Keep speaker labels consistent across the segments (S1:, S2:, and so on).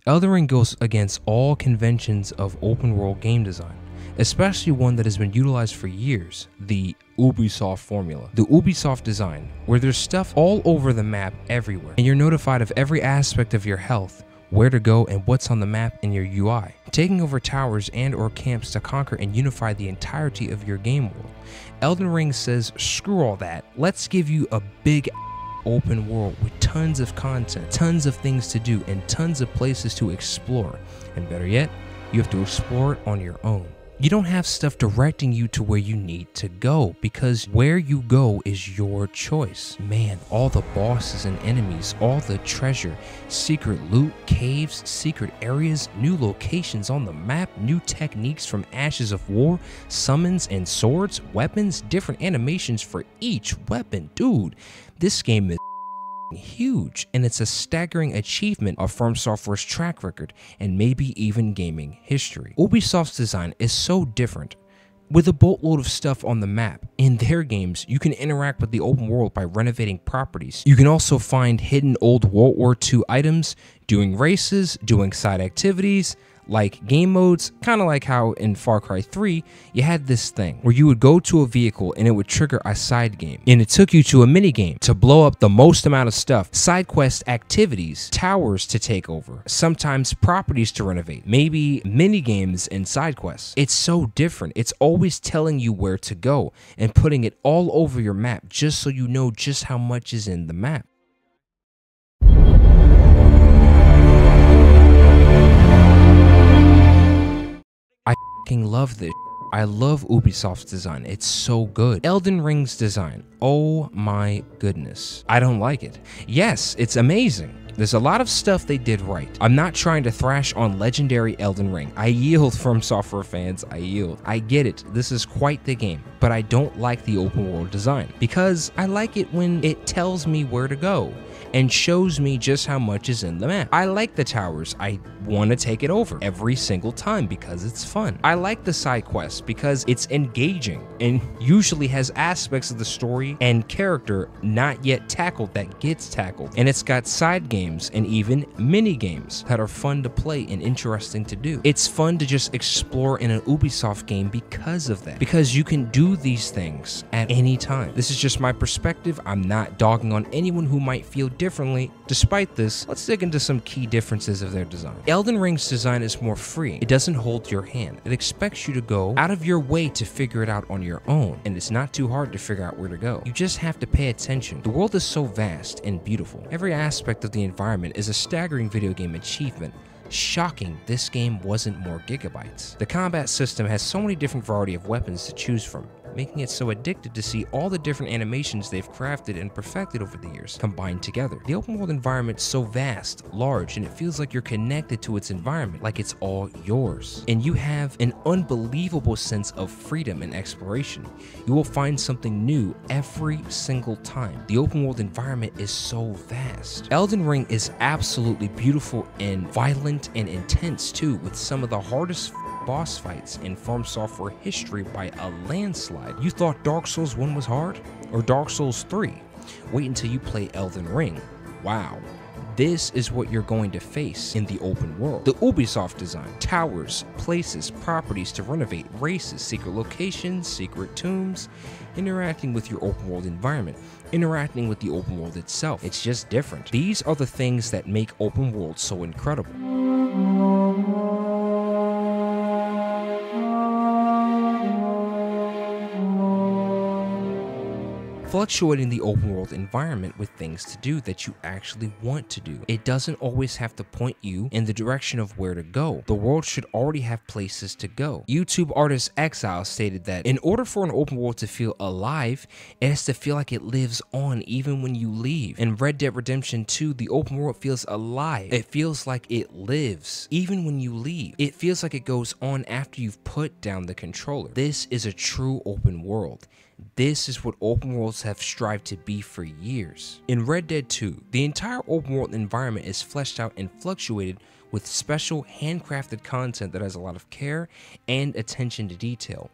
S1: Elden Ring goes against all conventions of open world game design, especially one that has been utilized for years, the Ubisoft formula. The Ubisoft design, where there's stuff all over the map everywhere, and you're notified of every aspect of your health, where to go, and what's on the map in your UI. Taking over towers and or camps to conquer and unify the entirety of your game world. Elden Ring says, screw all that, let's give you a big open world with tons of content, tons of things to do, and tons of places to explore. And better yet, you have to explore it on your own. You don't have stuff directing you to where you need to go, because where you go is your choice. Man, all the bosses and enemies, all the treasure, secret loot, caves, secret areas, new locations on the map, new techniques from Ashes of War, summons and swords, weapons, different animations for each weapon. Dude, this game is huge, and it's a staggering achievement of FromSoftware's track record and maybe even gaming history. Ubisoft's design is so different. With a boatload of stuff on the map, in their games, you can interact with the open world by renovating properties. You can also find hidden old World War II items, doing races, doing side activities, like game modes, kind of like how in Far Cry 3, you had this thing where you would go to a vehicle and it would trigger a side game, and it took you to a mini game to blow up the most amount of stuff, side quest activities, towers to take over, sometimes properties to renovate, maybe mini games and side quests. It's so different. It's always telling you where to go and putting it all over your map just so you know just how much is in the map. I love this. I love Ubisoft's design. It's so good. Elden Ring's design. Oh my goodness. I don't like it. Yes, it's amazing. There's a lot of stuff they did right. I'm not trying to thrash on legendary Elden Ring. I yield, FromSoftware fans, I yield. I get it, this is quite the game, but I don't like the open world design because I like it when it tells me where to go and shows me just how much is in the map. I like the towers. I want to take it over every single time because it's fun. I like the side quests because it's engaging and usually has aspects of the story and character not yet tackled that gets tackled. And it's got side games and even mini games that are fun to play and interesting to do. It's fun to just explore in an Ubisoft game because of that, because you can do these things at any time. This is just my perspective. I'm not dogging on anyone who might feel differently. Despite this, let's dig into some key differences of their design. Elden Ring's design is more free. It doesn't hold your hand. It expects you to go out of your way to figure it out on your own, and it's not too hard to figure out where to go. You just have to pay attention. The world is so vast and beautiful. Every aspect of the environment is a staggering video game achievement. Shocking this game wasn't more gigabytes. The combat system has so many different variety of weapons to choose from, making it so addictive to see all the different animations they've crafted and perfected over the years combined together. The open world environment is so vast, large, and it feels like you're connected to its environment, like it's all yours. And you have an unbelievable sense of freedom and exploration. You will find something new every single time. The open world environment is so vast. Elden Ring is absolutely beautiful and violent and intense too, with some of the hardest boss fights in FromSoftware history by a landslide. You thought Dark Souls 1 was hard? Or Dark Souls 3? Wait until you play Elden Ring. Wow. This is what you're going to face in the open world. The Ubisoft design, towers, places, properties to renovate, races, secret locations, secret tombs, interacting with your open world environment, interacting with the open world itself. It's just different. These are the things that make open world so incredible. Fluctuating the open world environment with things to do that you actually want to do. It doesn't always have to point you in the direction of where to go. The world should already have places to go. YouTube artist Exile stated that in order for an open world to feel alive, it has to feel like it lives on even when you leave. In Red Dead Redemption 2, the open world feels alive. It feels like it lives even when you leave. It feels like it goes on after you've put down the controller. This is a true open world. This is what open worlds have strived to be for years. In Red Dead 2, the entire open world environment is fleshed out and fluctuated with special handcrafted content that has a lot of care and attention to detail.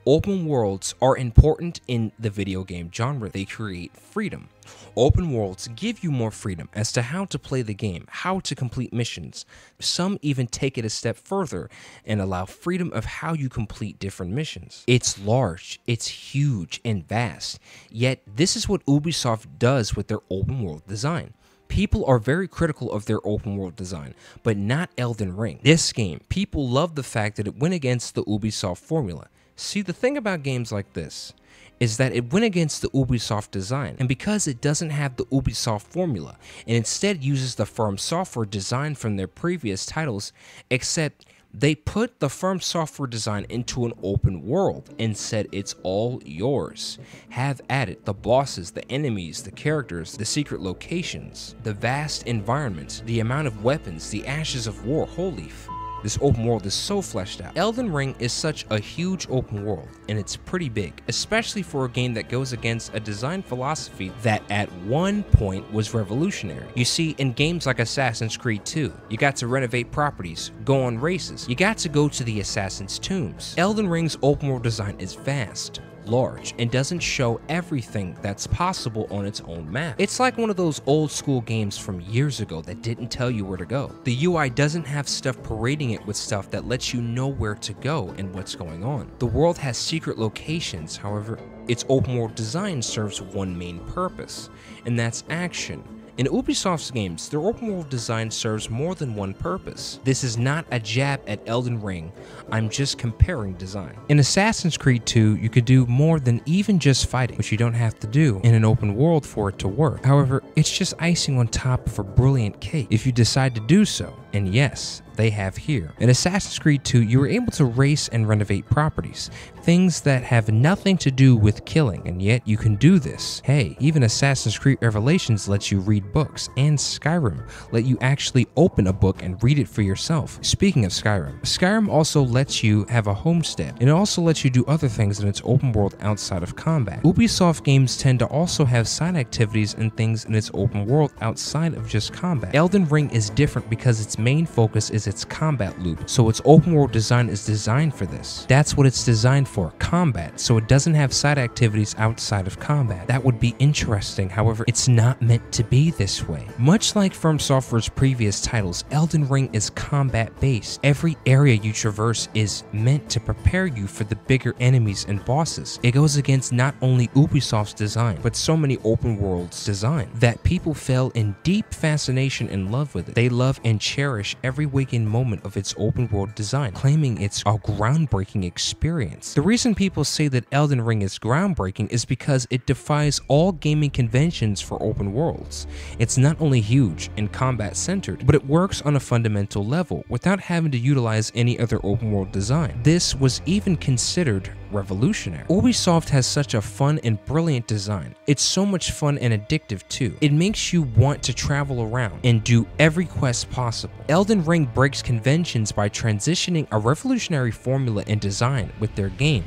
S1: Open worlds are important in the video game genre. They create freedom. Open worlds give you more freedom as to how to play the game, how to complete missions. Some even take it a step further and allow freedom of how you complete different missions. It's large, it's huge and vast, yet this is what Ubisoft does with their open world design. People are very critical of their open world design, but not Elden Ring. This game, people love the fact that it went against the Ubisoft formula. See, the thing about games like this is that it went against the Ubisoft design, and because it doesn't have the Ubisoft formula and instead uses the FromSoftware design from their previous titles, except they put the FromSoftware design into an open world and said it's all yours. Have at it. The bosses, the enemies, the characters, the secret locations, the vast environments, the amount of weapons, the ashes of war. Holy f. This open world is so fleshed out. Elden Ring is such a huge open world, and it's pretty big, especially for a game that goes against a design philosophy that at one point was revolutionary. You see, in games like Assassin's Creed 2, you got to renovate properties, go on races, you got to go to the assassin's tombs. Elden Ring's open world design is vast, large, and doesn't show everything that's possible on its own map. It's like one of those old school games from years ago that didn't tell you where to go. The UI doesn't have stuff parading it with stuff that lets you know where to go and what's going on. The world has secret locations, however, its open world design serves one main purpose, and that's action. In Ubisoft's games, their open world design serves more than one purpose. This is not a jab at Elden Ring, I'm just comparing design. In Assassin's Creed 2, you could do more than even just fighting, which you don't have to do in an open world for it to work. However, it's just icing on top of a brilliant cake if you decide to do so, and yes, they have here. In Assassin's Creed 2, you were able to race and renovate properties, things that have nothing to do with killing, and yet you can do this. Hey, even Assassin's Creed Revelations lets you read books, and Skyrim let you actually open a book and read it for yourself. Speaking of Skyrim, Skyrim also lets you have a homestead, and it also lets you do other things in its open world outside of combat. Ubisoft games tend to also have side activities and things in its open world outside of just combat. Elden Ring is different because its main focus is its combat loop, so its open world design is designed for this. That's what it's designed for, combat, so it doesn't have side activities outside of combat. That would be interesting, however, it's not meant to be this way. Much like FromSoftware's previous titles, Elden Ring is combat based. Every area you traverse is meant to prepare you for the bigger enemies and bosses. It goes against not only Ubisoft's design, but so many open worlds design that people fell in deep fascination and love with it. They love and cherish every waking moment of its open world design, claiming it's a groundbreaking experience. The reason people say that Elden Ring is groundbreaking is because it defies all gaming conventions for open worlds. It's not only huge and combat centered, but it works on a fundamental level without having to utilize any other open world design. This was even considered revolutionary. Ubisoft has such a fun and brilliant design. It's so much fun and addictive too. It makes you want to travel around and do every quest possible. Elden Ring breaks conventions by transitioning a revolutionary formula and design with their game,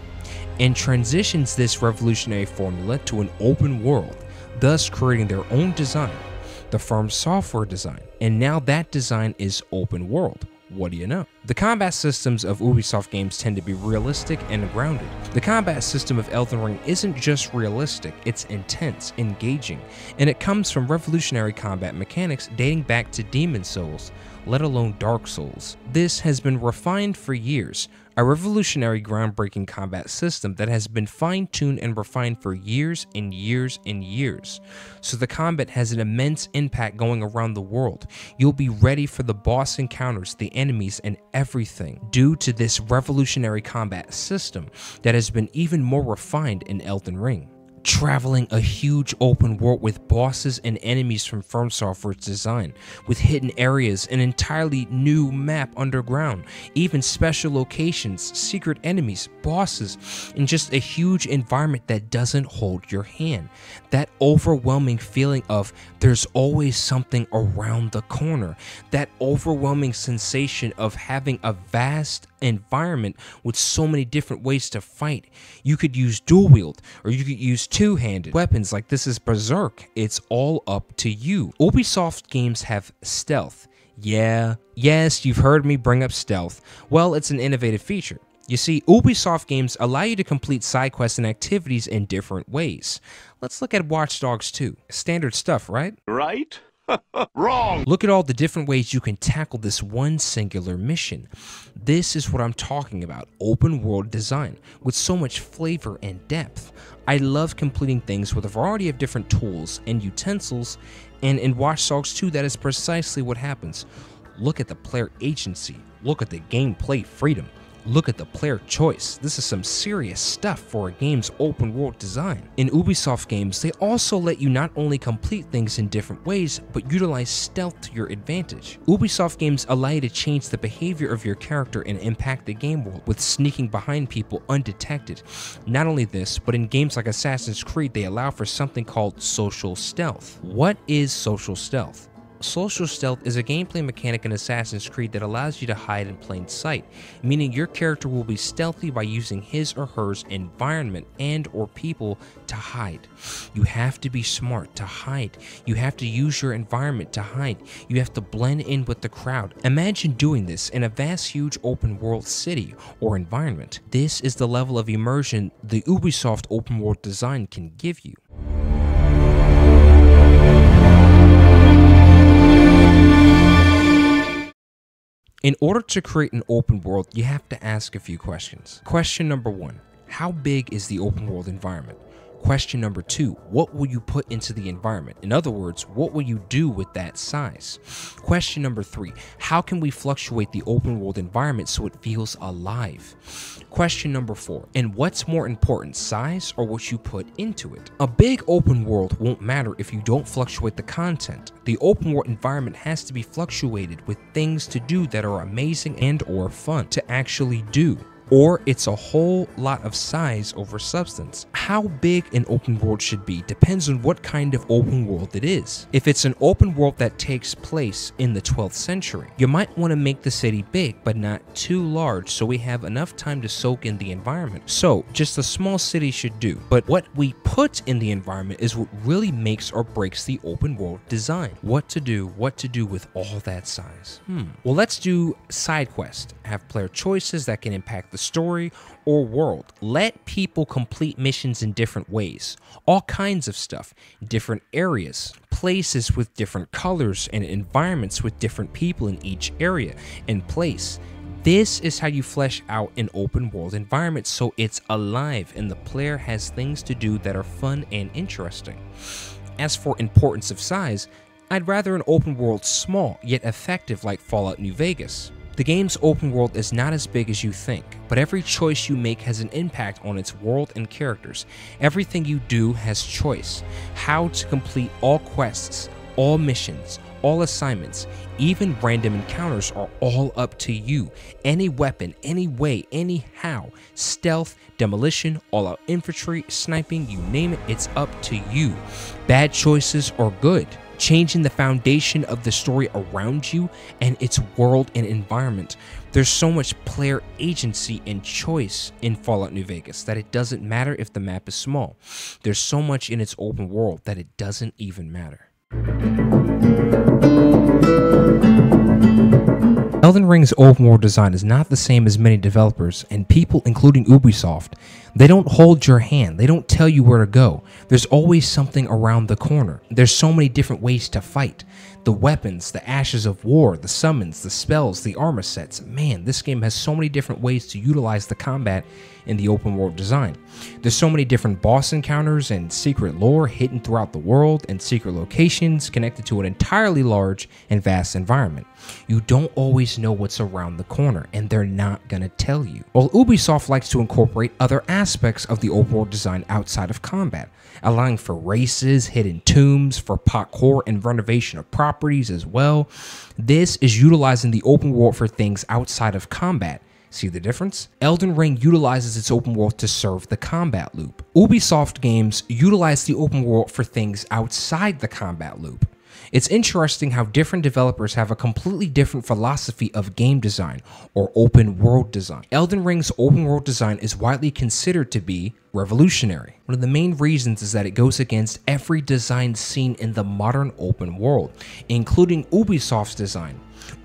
S1: and transitions this revolutionary formula to an open world, thus creating their own design, the FromSoftware design, and now that design is open world. What do you know? The combat systems of Ubisoft games tend to be realistic and grounded. The combat system of Elden Ring isn't just realistic, it's intense, engaging, and it comes from revolutionary combat mechanics dating back to Demon Souls, let alone Dark Souls. This has been refined for years, a revolutionary groundbreaking combat system that has been fine-tuned and refined for years and years and years. So the combat has an immense impact going around the world. You'll be ready for the boss encounters, the enemies, and everything due to this revolutionary combat system that has been even more refined in Elden Ring. Traveling a huge open world with bosses and enemies from FromSoftware's design, with hidden areas, an entirely new map underground, even special locations, secret enemies, bosses, and just a huge environment that doesn't hold your hand. That overwhelming feeling of there's always something around the corner. That overwhelming sensation of having a vast environment with so many different ways to fight. You could use dual wield, or you could use two-handed weapons like this is Berserk. It's all up to you. Ubisoft games have stealth. Yes, you've heard me bring up stealth. Well, it's an innovative feature. You see, Ubisoft games allow you to complete side quests and activities in different ways. Let's look at Watch Dogs 2. Standard stuff, right?
S2: Right? Wrong!
S1: Look at all the different ways you can tackle this one singular mission. This is what I'm talking about, open world design, with so much flavor and depth. I love completing things with a variety of different tools and utensils, and in Watch Dogs 2, that is precisely what happens. Look at the player agency, look at the gameplay freedom, look at the player choice. This is some serious stuff for a game's open world design. In Ubisoft games, they also let you not only complete things in different ways, but utilize stealth to your advantage. Ubisoft games allow you to change the behavior of your character and impact the game world with sneaking behind people undetected. Not only this, but in games like Assassin's Creed, they allow for something called social stealth. What is social stealth? Social stealth is a gameplay mechanic in Assassin's Creed that allows you to hide in plain sight, meaning your character will be stealthy by using his or her environment and or people to hide. You have to be smart to hide. You have to use your environment to hide. You have to blend in with the crowd. Imagine doing this in a vast, huge open world city or environment. This is the level of immersion the Ubisoft open world design can give you. In order to create an open world, you have to ask a few questions. Question number 1, how big is the open world environment? Question number 2, what will you put into the environment? In other words, what will you do with that size? Question number 3, how can we fluctuate the open world environment so it feels alive? Question number 4, and what's more important, size or what you put into it? A big open world won't matter if you don't fluctuate the content. The open world environment has to be fluctuated with things to do that are amazing and or fun to actually do. Or it's a whole lot of size over substance. How big an open world should be depends on what kind of open world it is. If it's an open world that takes place in the 12th century, you might want to make the city big but not too large so we have enough time to soak in the environment. So just a small city should do, but what we put in the environment is what really makes or breaks the open world design. What to do with all that size? Well, let's do side quest. Have player choices that can impact the story or world. Let people complete missions in different ways. All kinds of stuff. Different areas. Places with different colors and environments with different people in each area and place. This is how you flesh out an open world environment so it's alive and the player has things to do that are fun and interesting. As for importance of size, I'd rather an open world small yet effective like Fallout New Vegas. The game's open world is not as big as you think, but every choice you make has an impact on its world and characters. Everything you do has choice. How to complete all quests, all missions, all assignments, even random encounters are all up to you. Any weapon, any way, anyhow. Stealth, demolition, all-out infantry, sniping, you name it, it's up to you. Bad choices or good. Changing the foundation of the story around you and its world and environment. There's so much player agency and choice in Fallout New Vegas that it doesn't matter if the map is small. There's so much in its open world that it doesn't even matter. Elden Ring's open world design is not the same as many developers and people, including Ubisoft. They don't hold your hand. They don't tell you where to go. There's always something around the corner. There's so many different ways to fight. The weapons, the ashes of war, the summons, the spells, the armor sets. Man, this game has so many different ways to utilize the combat in the open world design. There's so many different boss encounters and secret lore hidden throughout the world and secret locations connected to an entirely large and vast environment. You don't always know what's around the corner and they're not gonna tell you. While Ubisoft likes to incorporate other aspects of the open world design outside of combat, allowing for races, hidden tombs, for parkour and renovation of properties as well. This is utilizing the open world for things outside of combat. See the difference? Elden Ring utilizes its open world to serve the combat loop. Ubisoft games utilize the open world for things outside the combat loop. It's interesting how different developers have a completely different philosophy of game design or open world design. Elden Ring's open world design is widely considered to be revolutionary. One of the main reasons is that it goes against every design seen in the modern open world, including Ubisoft's design.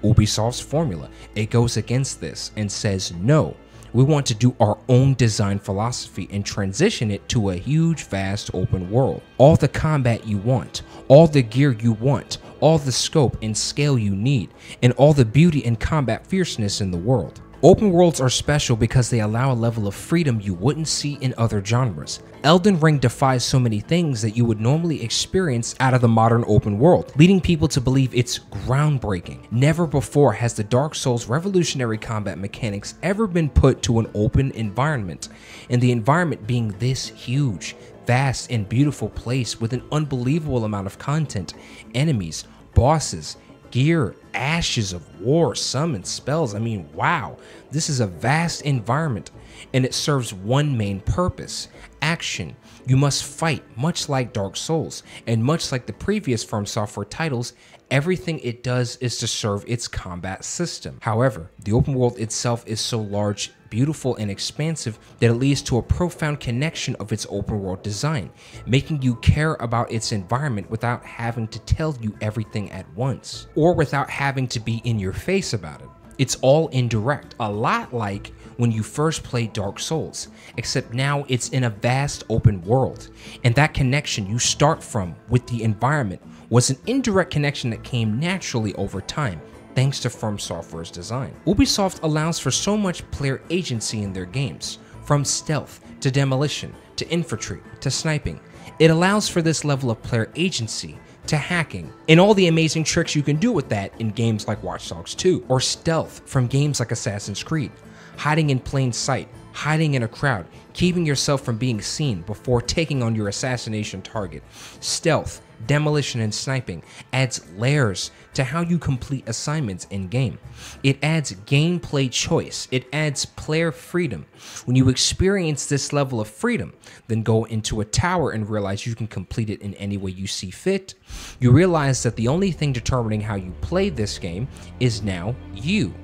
S1: Ubisoft's formula, it goes against this and says no. We want to do our own design philosophy and transition it to a huge, vast open world. All the combat you want, all the gear you want, all the scope and scale you need, and all the beauty and combat fierceness in the world. Open worlds are special because they allow a level of freedom you wouldn't see in other genres. Elden Ring defies so many things that you would normally experience out of the modern open world, leading people to believe it's groundbreaking. Never before has the Dark Souls revolutionary combat mechanics ever been put to an open environment, and the environment being this huge, vast, and beautiful place with an unbelievable amount of content, enemies, bosses, gear, ashes of war, summons, spells. I mean, wow, this is a vast environment, and it serves one main purpose: action. You must fight, much like Dark Souls, and much like the previous FromSoftware titles, everything it does is to serve its combat system. However, the open world itself is so large, beautiful, and expansive that it leads to a profound connection of its open world design, making you care about its environment without having to tell you everything at once, or without having to be in your face about it. It's all indirect, a lot like when you first played Dark Souls, except now it's in a vast open world, and that connection you start from with the environment was an indirect connection that came naturally over time, thanks to FromSoftware's design. Ubisoft allows for so much player agency in their games, from stealth to demolition to infantry to sniping. It allows for this level of player agency to hacking, and all the amazing tricks you can do with that in games like Watch Dogs 2, or stealth from games like Assassin's Creed, hiding in plain sight, hiding in a crowd, keeping yourself from being seen before taking on your assassination target. Stealth, demolition, and sniping adds layers to how you complete assignments in game. It adds gameplay choice. It adds player freedom. When you experience this level of freedom, then go into a tower and realize you can complete it in any way you see fit, you realize that the only thing determining how you play this game is now you.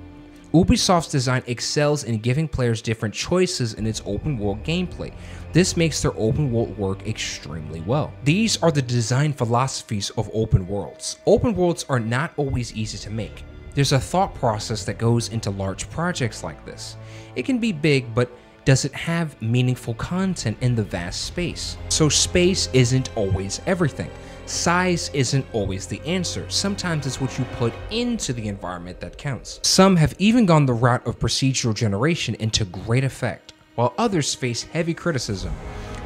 S1: Ubisoft's design excels in giving players different choices in its open world gameplay. This makes their open world work extremely well. These are the design philosophies of open worlds. Open worlds are not always easy to make. There's a thought process that goes into large projects like this. It can be big, but does it have meaningful content in the vast space? So space isn't always everything. Size isn't always the answer. Sometimes it's what you put into the environment that counts. Some have even gone the route of procedural generation into great effect, while others face heavy criticism.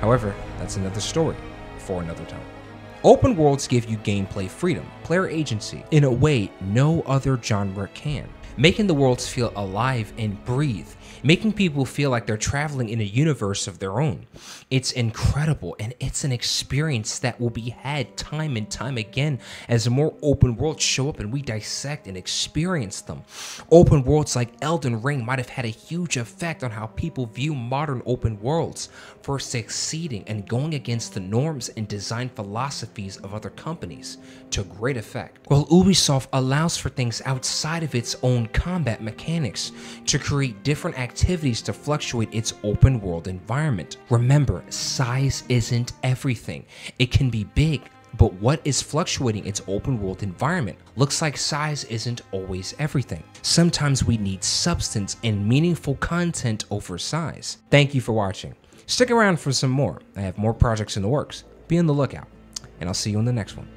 S1: However, that's another story for another time. Open worlds give you gameplay freedom, player agency, in a way no other genre can, making the worlds feel alive and breathe, making people feel like they're traveling in a universe of their own. It's incredible, and it's an experience that will be had time and time again as more open worlds show up and we dissect and experience them. Open worlds like Elden Ring might have had a huge effect on how people view modern open worlds for succeeding and going against the norms and design philosophies of other companies to great effect. While Ubisoft allows for things outside of its own combat mechanics to create different activities to fluctuate its open world environment. Remember, size isn't everything. It can be big, but what is fluctuating its open world environment? Looks like size isn't always everything. Sometimes we need substance and meaningful content over size. Thank you for watching. Stick around for some more. I have more projects in the works. Be on the lookout, and I'll see you in the next one.